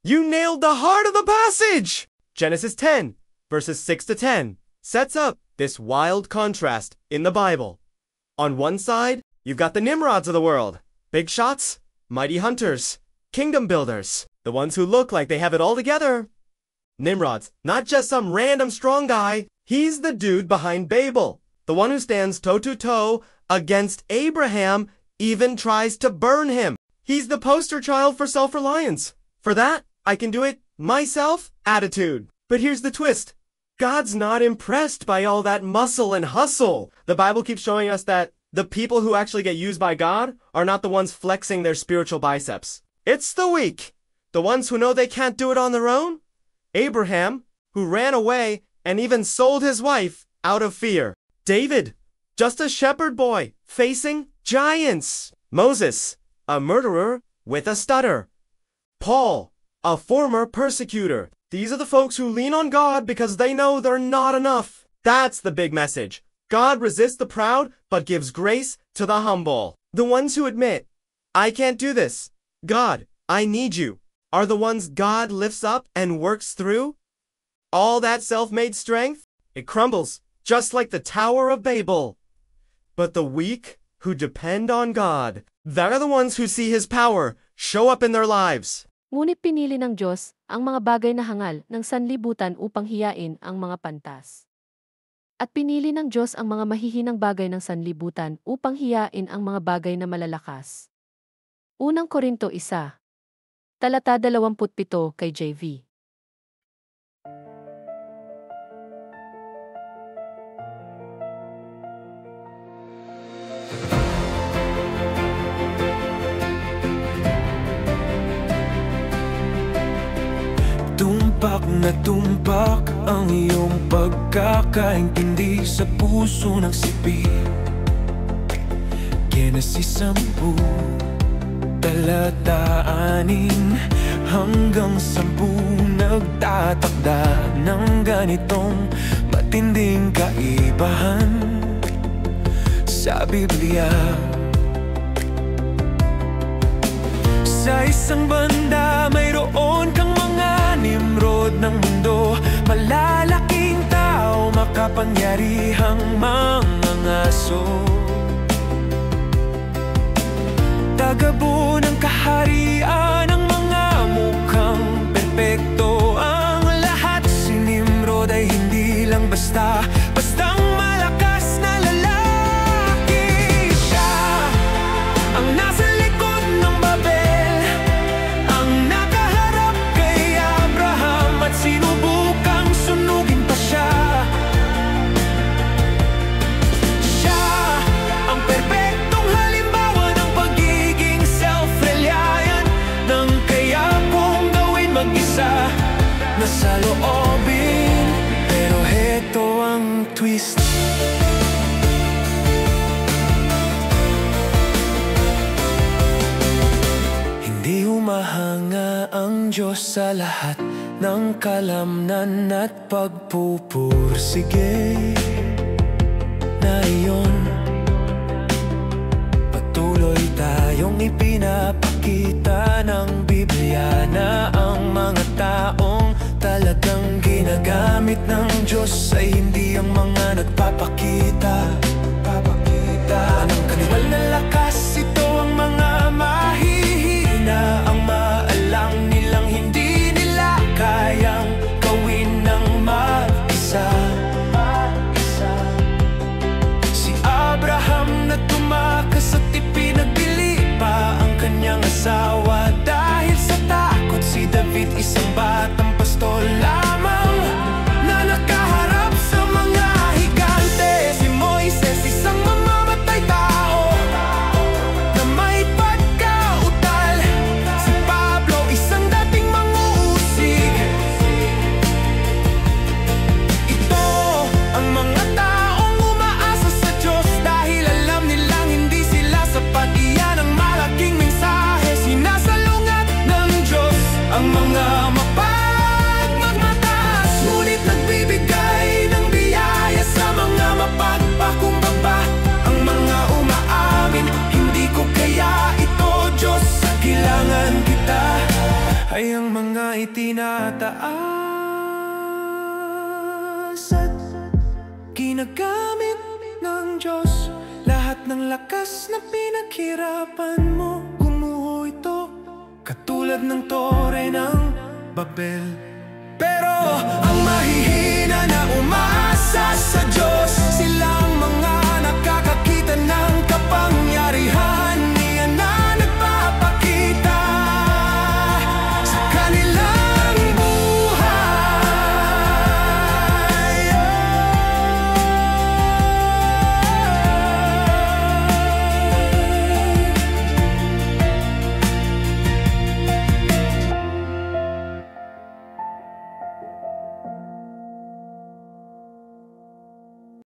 You nailed the heart of the passage! Genesis 10, verses 6 to 10, sets up this wild contrast in the Bible. On one side, you've got the Nimrods of the world. Big shots, mighty hunters, kingdom builders, the ones who look like they have it all together. Nimrod's not just some random strong guy. He's the dude behind Babel, the one who stands toe-to-toe against Abraham, even tries to burn him. He's the poster child for self-reliance. For that, I can do it myself attitude. But here's the twist. God's not impressed by all that muscle and hustle. The Bible keeps showing us that the people who actually get used by God are not the ones flexing their spiritual biceps. It's the weak, the ones who know they can't do it on their own. Abraham, who ran away and even sold his wife out of fear. David, just a shepherd boy facing giants. Moses, a murderer with a stutter. Paul, a former persecutor. These are the folks who lean on God because they know they're not enough. That's the big message. God resists the proud, but gives grace to the humble. The ones who admit, I can't do this. God, I need you, are the ones God lifts up and works through. All that self-made strength, it crumbles, just like the Tower of Babel. But the weak who depend on God, they're the ones who see His power show up in their lives. Ngunit pinili ng Diyos ang mga bagay na hangal ng sanlibutan upang hiyain ang mga pantas. At pinili ng Diyos ang mga mahihinang bagay ng sanlibutan upang hiyain ang mga bagay na malalakas. Unang Korinto 1, talata 27 kay JV. Tumpak na tumpak ang iyong pagkakaintindi sa puso ng sipi. Genesis 10, talata 6 hanggang 10 nagtatakda ng ganitong matinding kaibahan sa Biblia. Sa isang banda mayroon kang mga Nimrod ng mundo, malalaking tao, makapangyarihang mga ngaso. Tagabo ng kaharian ng mga mukhang perpekto. Ang lahat si Nimrod ay hindi lang bastang malakas na lalaki. Siya ang nasa likod ng Babel, ang nakaharap kay Abraham at sinubukang sunugin pa siya. Siya ang perpektong halimbawa ng pagiging self-reliant, ng kaya kong gawin mag-isa na sa loobin. Pero heto ang twist. Hindi humahanga ang Diyos sa lahat ng kalamnan at pagpupursige na iyon. Patuloy tayong ipinapakita ng Biblia na ang mga taong talagang ginagamit ng Diyos ay hindi ang mga nagpapakita ng kaniwal na lakas. Ito ang mga mahihina, ang maalang nilang hindi nila kayang gawin ng mag-isa. Si Abraham na tumakas at ipinagbili pa ang kanyang asawa dahil sa takot. Si David isang batang pastol lamang na nakaharap sa mga higante. Si Moises isang mamamatay tao na may pagkautal. Si Pablo isang dating manguusig. Ito ang mga taong umaasa sa Diyos dahil alam nilang hindi sila sapat. Iyan ang malaking mensahe, sinasalungat ng Diyos ang mga magmataas, ngunit nagbibigay ng biyaya sa mga mapagpakumbaba. Ang mga umaamin, hindi ko kaya ito, Diyos, kailangan kita, ay ang mga mga itinataas at ginagamit ng Diyos. Lahat ng lakas na pinaghirapan mo, gumuho ito katulad ng tore ng Babel. Pero ang mahihina na umaasa sa Diyos, silang mga nakakakita ng kapangyarihan niya na nagpapakita sa kanilang buhay.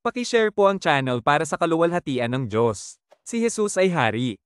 Paki-share po ang channel para sa kaluwalhatian ng Diyos. Si Jesus ay Hari.